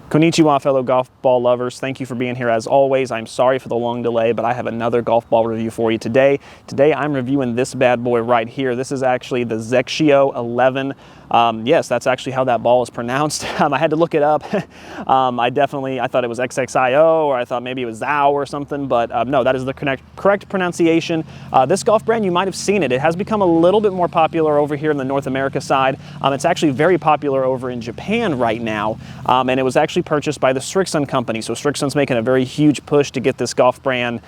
Konnichiwa, fellow golf ball lovers. Thank you for being here as always. I'm sorry for the long delay, but I have another golf ball review for you today. Today I'm reviewing this bad boy right here. This is actually the XXIO 11. Yes, that's actually how that ball is pronounced. I had to look it up. I thought it was XXIO, or I thought maybe it was XXIO or something, but no, that is the correct pronunciation. This golf brand, you might have seen it. It has become a little bit more popular over here in the North America side. It's actually very popular over in Japan right now, and it was actually purchased by the Srixon company. So Srixon's making a very huge push to get this golf brand,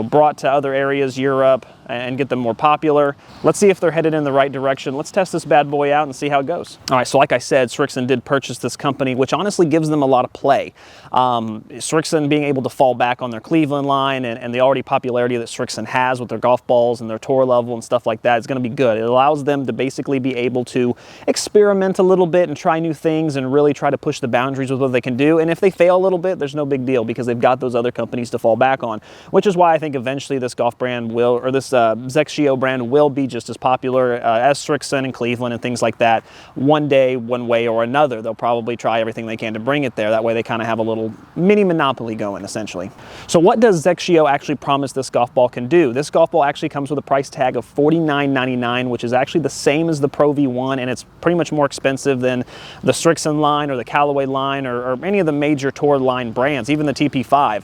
brought to other areas, Europe, and get them more popular. Let's see if they're headed in the right direction. Let's test this bad boy out and see how it goes. All right, so like I said, Srixon did purchase this company, which honestly gives them a lot of play. Srixon being able to fall back on their Cleveland line and the already popularity that Srixon has with their golf balls and their tour level and stuff like that is going to be good. It allows them to basically be able to experiment a little bit and try new things and really try to push the boundaries with what they can do. And if they fail a little bit, there's no big deal because they've got those other companies to fall back on, which is why I think eventually this golf brand will, or this XXIO brand will be just as popular as Srixon and Cleveland and things like that. One day, one way or another, they'll probably try everything they can to bring it there. That way they kind of have a little mini monopoly going, essentially. So what does XXIO actually promise this golf ball can do? This golf ball actually comes with a price tag of $49.99, which is actually the same as the Pro V1, and it's pretty much more expensive than the Srixon line or the Callaway line or any of the major tour line brands, even the TP5.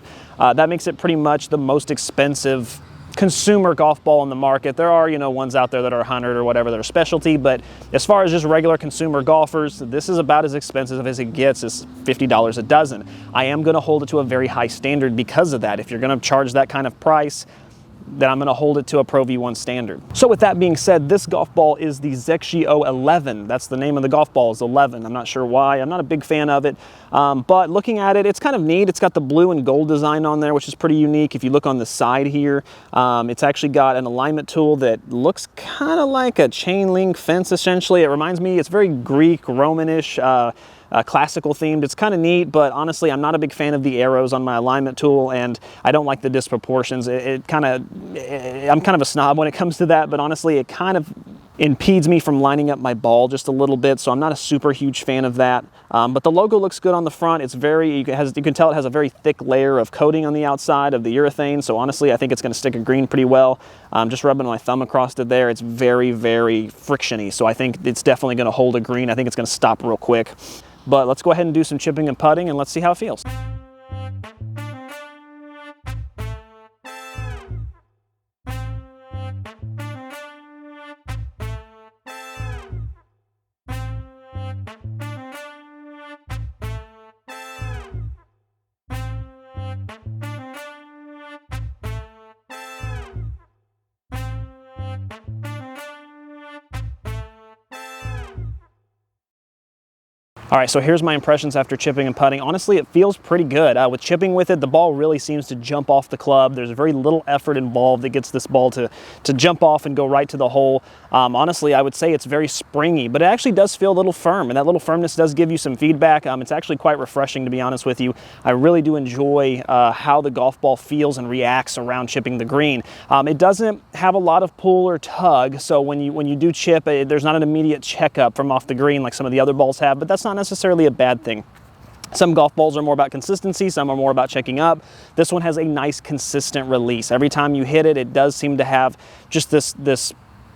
That makes it pretty much the most expensive consumer golf ball in the market. There are, ones out there that are 100 or whatever, that are specialty, but as far as just regular consumer golfers, this is about as expensive as it gets. It's $50 a dozen. I am going to hold it to a very high standard because of that. If you're going to charge that kind of price, then I'm going to hold it to a Pro V1 standard. So with that being said, this golf ball is the XXIO 11. That's the name of the golf ball, is 11. I'm not sure why. I'm not a big fan of it, but looking at it, it's kind of neat. It's got the blue and gold design on there, which is pretty unique. If you look on the side here, it's actually got an alignment tool that looks kind of like a chain link fence, essentially. It reminds me, it's very Greek, Romanish, classical themed. It's kind of neat, but honestly, I'm not a big fan of the arrows on my alignment tool, and I don't like the disproportions. I'm kind of a snob when it comes to that, but honestly, it kind of impedes me from lining up my ball just a little bit, so I'm not a super huge fan of that. But the logo looks good on the front. It's you can tell it has a very thick layer of coating on the outside of the urethane, so honestly, I think it's going to stick a green pretty well. Just rubbing my thumb across it there, it's very, very frictiony, so I think it's definitely going to hold a green. I think it's going to stop real quick. But let's go ahead and do some chipping and putting, and let's see how it feels. All right, so here's my impressions after chipping and putting. Honestly, it feels pretty good. With chipping with it, the ball really seems to jump off the club. There's very little effort involved that gets this ball to jump off and go right to the hole. Honestly, I would say it's very springy, but it actually does feel a little firm, and that little firmness does give you some feedback. It's actually quite refreshing, to be honest with you. I really do enjoy how the golf ball feels and reacts around chipping the green. It doesn't have a lot of pull or tug, so when you do chip, there's not an immediate checkup from off the green like some of the other balls have, but that's not necessarily a bad thing. Some golf balls are more about consistency, some are more about checking up. This one has a nice consistent release. Every time you hit it, it does seem to have just this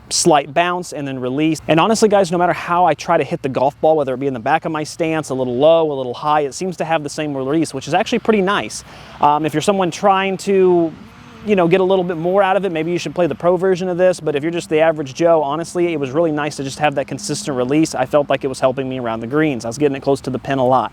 slight bounce and then release. And honestly, guys, no matter how I try to hit the golf ball, whether it be in the back of my stance, a little low, a little high, it seems to have the same release, which is actually pretty nice. If you're someone trying to get a little bit more out of it, maybe you should play the pro version of this, but if you're just the average Joe, honestly, it was really nice to just have that consistent release. I felt like it was helping me around the greens. I was getting it close to the pin a lot.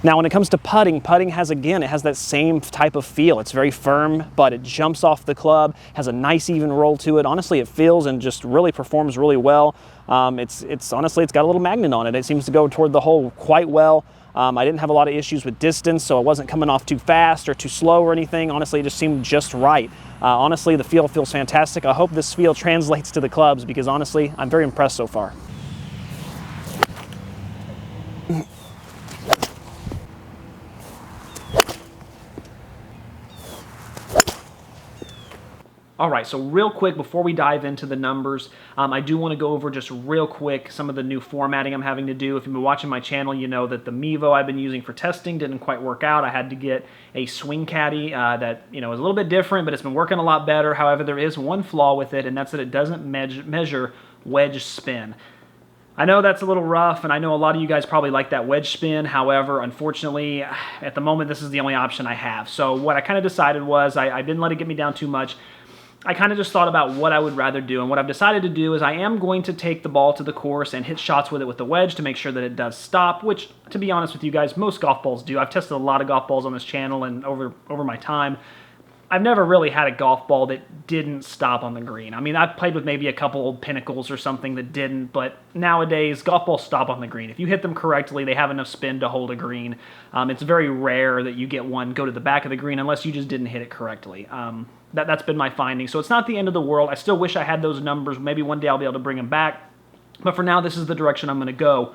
Now, when it comes to putting has that same type of feel. It's very firm, but it jumps off the club, has a nice even roll to it. Honestly, it feels and just really performs really well. Honestly, it's got a little magnet on it. It seems to go toward the hole quite well. I didn't have a lot of issues with distance, so it wasn't coming off too fast or too slow or anything. Honestly, it just seemed just right. Honestly, the feel feels fantastic. I hope this feel translates to the clubs because honestly, I'm very impressed so far. All right, so real quick before we dive into the numbers, I do want to go over just real quick some of the new formatting I'm having to do. If you've been watching my channel, you know that the Mevo I've been using for testing didn't quite work out. I had to get a swing caddy that is a little bit different, but it's been working a lot better. However, there is one flaw with it, and that's that it doesn't measure wedge spin. I know that's a little rough, and I know a lot of you guys probably like that wedge spin. However, unfortunately, at the moment, this is the only option I have. So what I kind of decided was I didn't let it get me down too much. I kind of just thought about what I would rather do, and what I've decided to do is I am going to take the ball to the course and hit shots with it with the wedge to make sure that it does stop, which, to be honest with you guys, most golf balls do. I've tested a lot of golf balls on this channel, and over my time, I've never really had a golf ball that didn't stop on the green. I mean, I've played with maybe a couple old Pinnacles or something that didn't, but nowadays, golf balls stop on the green. If you hit them correctly, they have enough spin to hold a green. It's very rare that you get one go to the back of the green unless you just didn't hit it correctly. That's been my finding. So it's not the end of the world. I still wish I had those numbers. Maybe one day I'll be able to bring them back. But for now, this is the direction I'm going to go.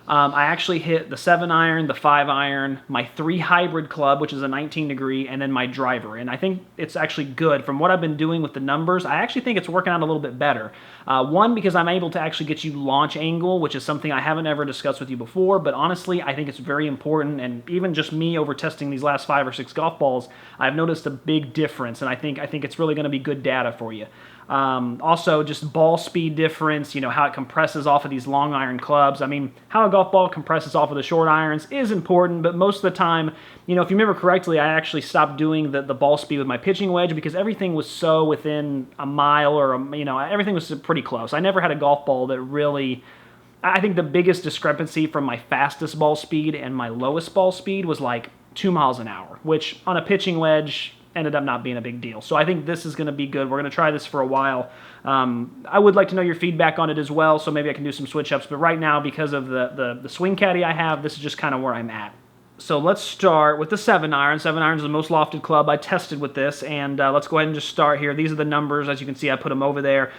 I actually hit the 7-iron, the 5-iron, my 3 hybrid club, which is a 19 degree, and then my driver. And I think it's actually good. From what I've been doing with the numbers, I actually think it's working out a little bit better. One, because I'm able to actually get you launch angle, which is something I haven't ever discussed with you before, but honestly, I think it's very important. And even just me over testing these last 5 or 6 golf balls, I've noticed a big difference, and I think it's really going to be good data for you. Also, just ball speed difference, how it compresses off of these long iron clubs. I mean, how a golf ball compresses off of the short irons is important, but most of the time, if you remember correctly, I actually stopped doing the ball speed with my pitching wedge because everything was so within a mile or, everything was pretty close. I never had a golf ball that really... I think the biggest discrepancy from my fastest ball speed and my lowest ball speed was like 2 miles an hour, which on a pitching wedge ended up not being a big deal. So I think this is going to be good. We're going to try this for a while. I would like to know your feedback on it as well, so maybe I can do some switch-ups. But right now, because of the swing caddy I have, this is just kind of where I'm at. So let's start with the 7-iron. 7-iron is the most lofted club I tested with this, and let's go ahead and just start here. These are the numbers. As you can see, I put them over there.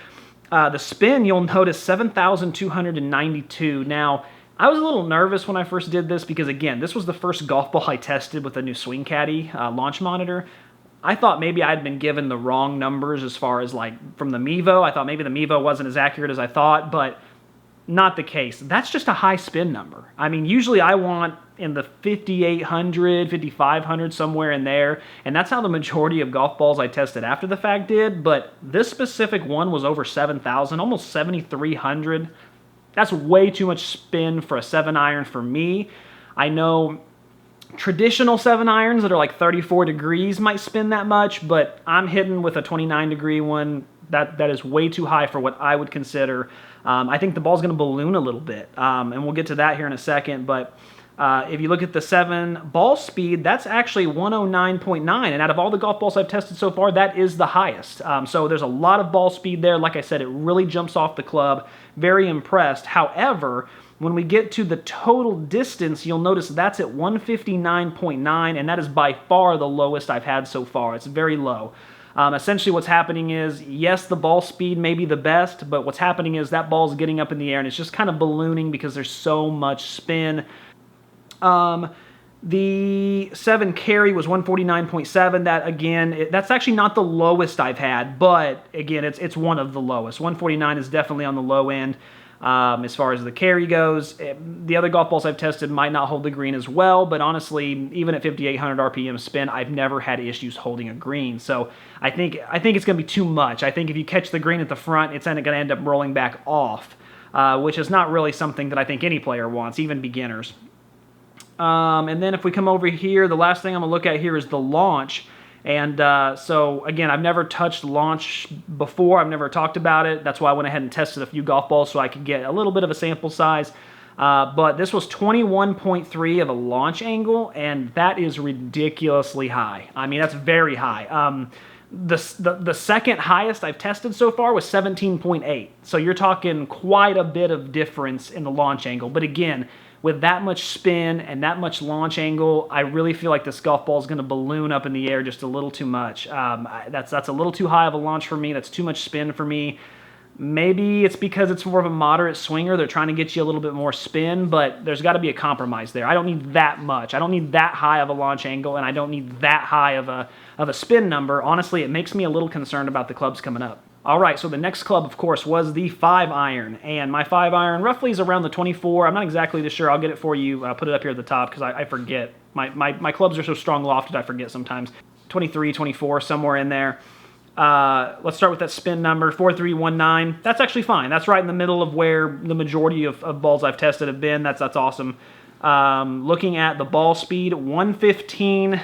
The spin, you'll notice 7,292. Now, I was a little nervous when I first did this because, again, this was the first golf ball I tested with a new swing caddy launch monitor. I thought maybe I'd been given the wrong numbers as far as from the Mevo. I thought maybe the Mevo wasn't as accurate as I thought, but not the case. That's just a high spin number. I mean, usually I want in the 5,800, 5,500, somewhere in there, and that's how the majority of golf balls I tested after the fact did, but this specific one was over 7,000, almost 7,300. That's way too much spin for a 7-iron for me. I know traditional 7-irons that are like 34 degrees might spin that much, but I'm hitting with a 29-degree one. That is way too high for what I would consider. I think the ball's going to balloon a little bit, and we'll get to that here in a second, but if you look at the 7 ball speed, that's actually 109.9, and out of all the golf balls I've tested so far, that is the highest. So there's a lot of ball speed there. Like I said, it really jumps off the club. Very impressed. However, when we get to the total distance, you'll notice that's at 159.9, and that is by far the lowest I've had so far. It's very low. Essentially what's happening is, yes, the ball speed may be the best, but what's happening is that ball's getting up in the air, and it's just kind of ballooning because there's so much spin. The 7 carry was 149.7. That, again, that's actually not the lowest I've had, but, again, it's one of the lowest. 149 is definitely on the low end. As far as the carry goes, the other golf balls I've tested might not hold the green as well, but honestly, even at 5,800 RPM spin, I've never had issues holding a green. So I think it's going to be too much. I think if you catch the green at the front, it's going to end up rolling back off, which is not really something that I think any player wants, even beginners. And then if we come over here, the last thing I'm going to look at here is the launch. And so, again, I've never touched launch before. I've never talked about it. That's why I went ahead and tested a few golf balls so I could get a little bit of a sample size. But this was 21.3 of a launch angle, and that is ridiculously high. I mean, that's very high. The second highest I've tested so far was 17.8. So you're talking quite a bit of difference in the launch angle. But again, with that much spin and that much launch angle, I really feel like this golf ball is going to balloon up in the air just a little too much. That's a little too high of a launch for me. That's too much spin for me. Maybe it's because it's more of a moderate swinger. They're trying to get you a little bit more spin, but there's got to be a compromise there. I don't need that much. I don't need that high of a launch angle, and I don't need that high of a spin number. Honestly, it makes me a little concerned about the clubs coming up. All right, so the next club, of course, was the 5-iron, and my 5-iron roughly is around the 24. I'm not exactly sure. I'll get it for you. Put it up here at the top because I forget. My clubs are so strong lofted, I forget sometimes. 23, 24, somewhere in there. Let's start with that spin number, 4319. That's actually fine. That's right in the middle of where the majority of balls I've tested have been. That's awesome. Looking at the ball speed, 115.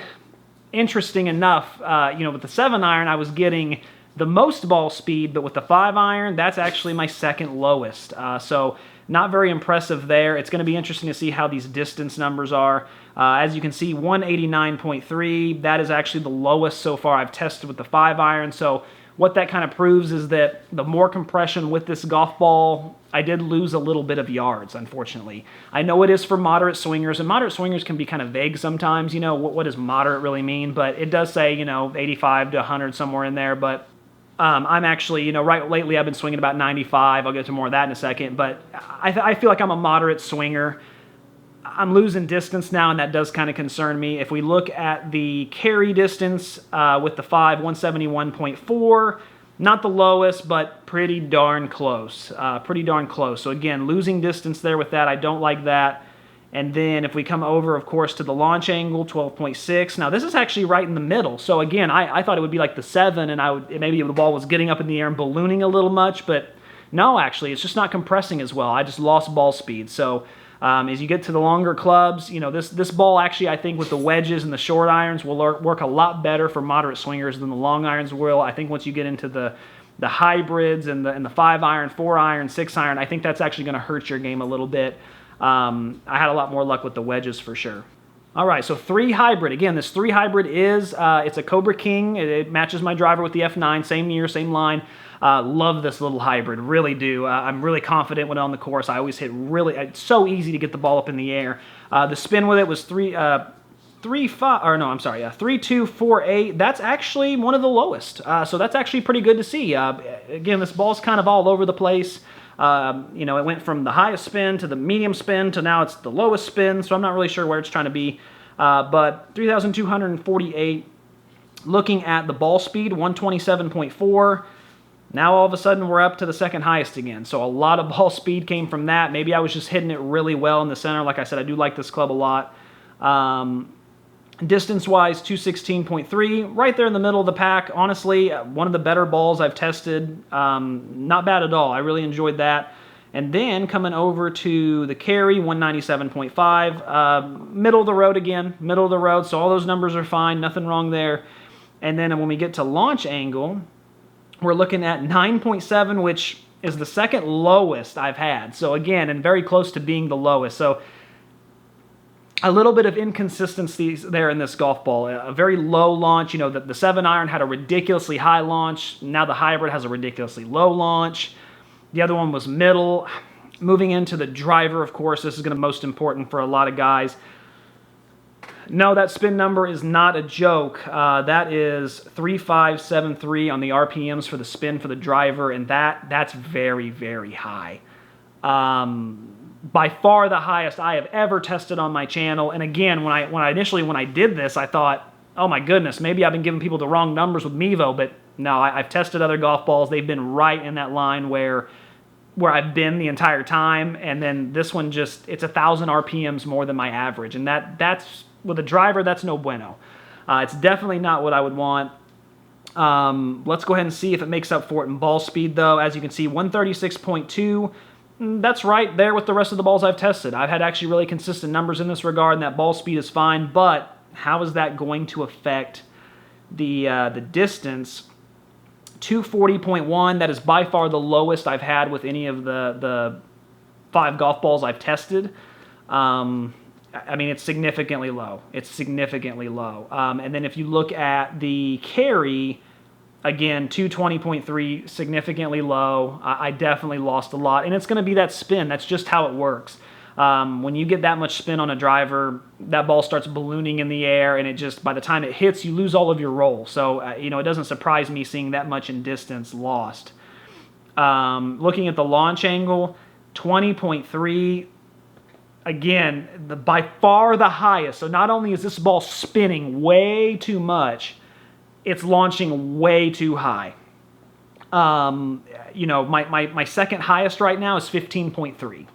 Interesting enough, with the 7-iron, I was getting the most ball speed, but with the 5-iron, that's actually my second lowest. So not very impressive there. It's going to be interesting to see how these distance numbers are. As you can see, 189.3, that is actually the lowest so far I've tested with the 5-iron. So what that kind of proves is that the more compression with this golf ball, I did lose a little bit of yards, unfortunately. I know it is for moderate swingers, and moderate swingers can be kind of vague sometimes. What does moderate really mean? But it does say, 85 to 100, somewhere in there. But I'm actually, lately I've been swinging about 95. I'll get to more of that in a second. But I feel like I'm a moderate swinger. I'm losing distance now, and that does kind of concern me. If we look at the carry distance with the 5, 171.4, not the lowest, but pretty darn close. So again, losing distance there with that. I don't like that. And then if we come over, of course, to the launch angle, 12.6. Now, this is actually right in the middle. So again, I thought it would be like the 7, and maybe the ball was getting up in the air and ballooning a little much, but no, actually, it's just not compressing as well. I just lost ball speed. So as you get to the longer clubs, this ball actually, I think with the wedges and the short irons will work a lot better for moderate swingers than the long irons will. I think once you get into the hybrids and the 5-iron, 4-iron, 6-iron, I think that's actually going to hurt your game a little bit. I had a lot more luck with the wedges for sure. All right, so 3 hybrid. Again, this 3 hybrid is, it's a Cobra King. It matches my driver with the F9, same year, same line. Love this little hybrid, really do. I'm really confident when on the course. I always hit it's so easy to get the ball up in the air. The spin with it was 3248. That's actually one of the lowest. So that's actually pretty good to see. Again, this ball's kind of all over the place. It went from the highest spin to the medium spin to now it's the lowest spin, so I'm not really sure where it's trying to be. But 3,248, looking at the ball speed, 127.4. Now all of a sudden we're up to the second highest again. So a lot of ball speed came from that. Maybe I was just hitting it really well in the center. Like I said, I do like this club a lot. Distance-wise, 216.3, right there in the middle of the pack. Honestly, one of the better balls I've tested. Not bad at all. I really enjoyed that. And then coming over to the carry, 197.5. Middle of the road again, middle of the road. So all those numbers are fine, nothing wrong there. And then when we get to launch angle, we're looking at 9.7, which is the second lowest I've had. So again, and very close to being the lowest. So a little bit of inconsistencies there in this golf ball. A very low launch. The 7-iron had a ridiculously high launch. Now the hybrid has a ridiculously low launch. The other one was middle. Moving into the driver, of course, this is going to be most important for a lot of guys. No, that spin number is not a joke. That is 3573 on the RPMs for the spin for the driver, and that's very, very high. By far the highest I have ever tested on my channel. And again, when I did this, I thought, oh my goodness, maybe I've been giving people the wrong numbers with Mevo, but no, I've tested other golf balls. They've been right in that line where I've been the entire time. And then this one it's 1,000 RPMs more than my average. And that's with a driver, that's no bueno. It's definitely not what I would want. Let's go ahead and see if it makes up for it in ball speed though. As you can see, 136.2. That's right there with the rest of the balls I've tested. I've had actually really consistent numbers in this regard, and that ball speed is fine, but how is that going to affect the distance? 240.1, that is by far the lowest I've had with any of the 5 golf balls I've tested. It's significantly low. And then if you look at the carry, again, 220.3, significantly low. I definitely lost a lot. And it's going to be that spin. That's just how it works. When you get that much spin on a driver, that ball starts ballooning in the air, and by the time it hits, you lose all of your roll. So, it doesn't surprise me seeing that much in distance lost. Looking at the launch angle, 20.3. Again, by far the highest. So not only is this ball spinning way too much, it's launching way too high. You know, my second highest right now is 15.3.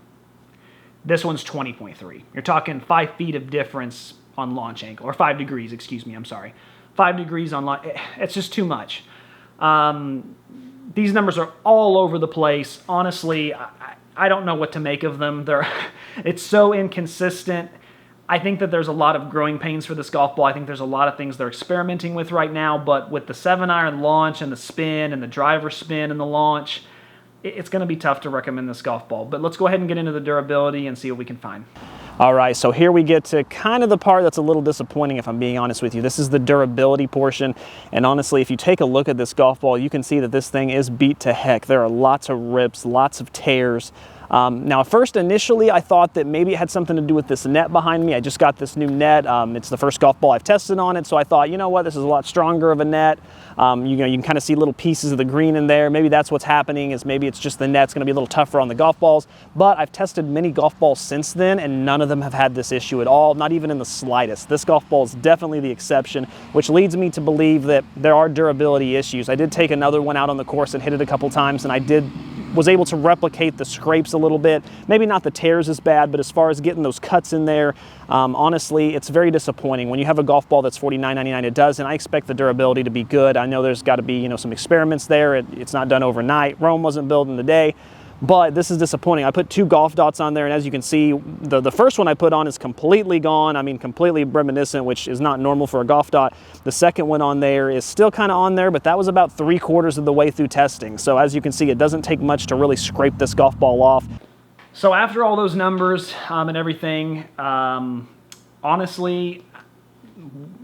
This one's 20.3. You're talking 5 feet of difference on launch angle, or 5 degrees, excuse me, I'm sorry. 5 degrees on launch, it's just too much. These numbers are all over the place. Honestly, I don't know what to make of them. It's so inconsistent. I think that there's a lot of growing pains for this golf ball. I think there's a lot of things they're experimenting with right now, but with the 7-iron launch and the spin and the driver spin and the launch, it's going to be tough to recommend this golf ball. But let's go ahead and get into the durability and see what we can find. All right, so here we get to kind of the part that's a little disappointing, if I'm being honest with you. This is the durability portion, and honestly, if you take a look at this golf ball, you can see that this thing is beat to heck. There are lots of rips, lots of tears. Now, first, initially, I thought that maybe it had something to do with this net behind me. I just got this new net. It's the first golf ball I've tested on it, so I thought, you know what, this is a lot stronger of a net. You can kind of see little pieces of the green in there. Maybe that's what's happening, is maybe it's just the net's going to be a little tougher on the golf balls. But I've tested many golf balls since then, and none of them have had this issue at all, not even in the slightest. This golf ball is definitely the exception, which leads me to believe that there are durability issues. I did take another one out on the course and hit it a couple times, and I was able to replicate the scrapes a little bit. Maybe not the tears as bad, but as far as getting those cuts in there, honestly, it's very disappointing. When you have a golf ball that's $49.99, it does, and I expect the durability to be good. I know there's got to be, you know, some experiments there. It's not done overnight. Rome wasn't built in a day. But this is disappointing. I put 2 golf dots on there, and as you can see, the first one I put on is completely gone. I mean, completely reminiscent, which is not normal for a golf dot. The second one on there is still kind of on there, but that was about 3/4 of the way through testing. So as you can see, it doesn't take much to really scrape this golf ball off. So after all those numbers and everything, honestly,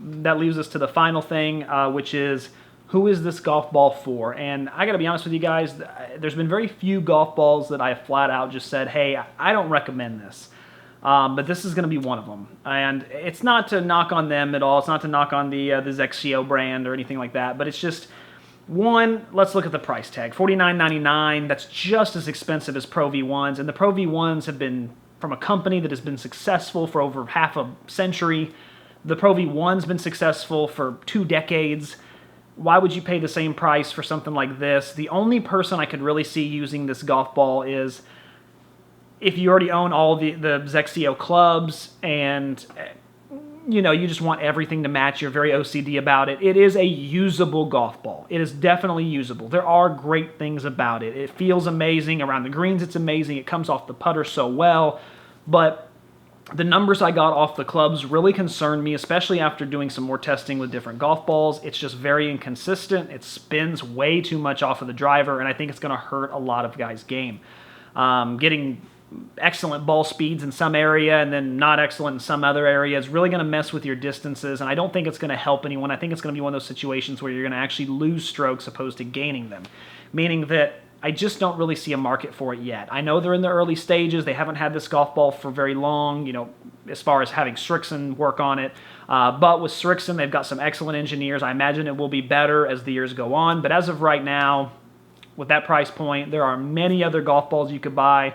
that leaves us to the final thing, which is, who is this golf ball for? And I gotta be honest with you guys, there's been very few golf balls that I have flat out just said, hey, I don't recommend this. But this is gonna be one of them. And it's not to knock on them at all. It's not to knock on the XXIO brand or anything like that, but it's just, one, let's look at the price tag. $49.99, that's just as expensive as Pro V1s. And the Pro V1s have been from a company that has been successful for over half a century. The Pro V1's been successful for 2 decades. Why would you pay the same price for something like this? The only person I could really see using this golf ball is if you already own all the XXIO clubs and, you know, you just want everything to match. You're very OCD about it. It is a usable golf ball. It is definitely usable. There are great things about it. It feels amazing. Around the greens, it's amazing. It comes off the putter so well. But the numbers I got off the clubs really concerned me, especially after doing some more testing with different golf balls. It's just very inconsistent. It spins way too much off of the driver, and I think it's going to hurt a lot of guys' game. Getting excellent ball speeds in some area and then not excellent in some other area is really going to mess with your distances, and I don't think it's going to help anyone. I think it's going to be one of those situations where you're going to actually lose strokes opposed to gaining them, meaning that I just don't really see a market for it yet. I know they're in the early stages. They haven't had this golf ball for very long, you know, as far as having Strixon work on it. But with Strixon, they've got some excellent engineers. I imagine it will be better as the years go on. But as of right now, with that price point, there are many other golf balls you could buy.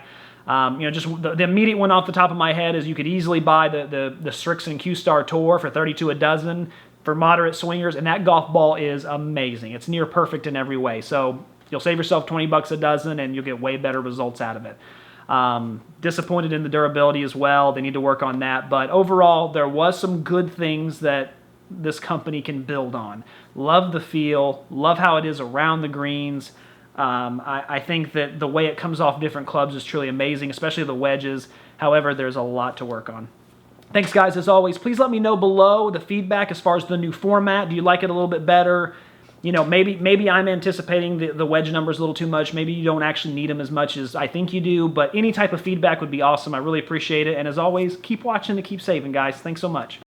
You know, just the immediate one off the top of my head is you could easily buy the Strixon Q-Star Tour for $32 a dozen for moderate swingers, and that golf ball is amazing. It's near perfect in every way. So you'll save yourself $20 a dozen, and you'll get way better results out of it. Disappointed in the durability as well. They need to work on that. But overall, there was some good things that this company can build on. Love the feel. Love how it is around the greens. I think that the way it comes off different clubs is truly amazing, especially the wedges. However, there's a lot to work on. Thanks, guys, as always. Please let me know below the feedback as far as the new format. Do you like it a little bit better? You know, maybe I'm anticipating the wedge numbers a little too much. Maybe you don't actually need them as much as I think you do. But any type of feedback would be awesome. I really appreciate it. And as always, keep watching to keep saving, guys. Thanks so much.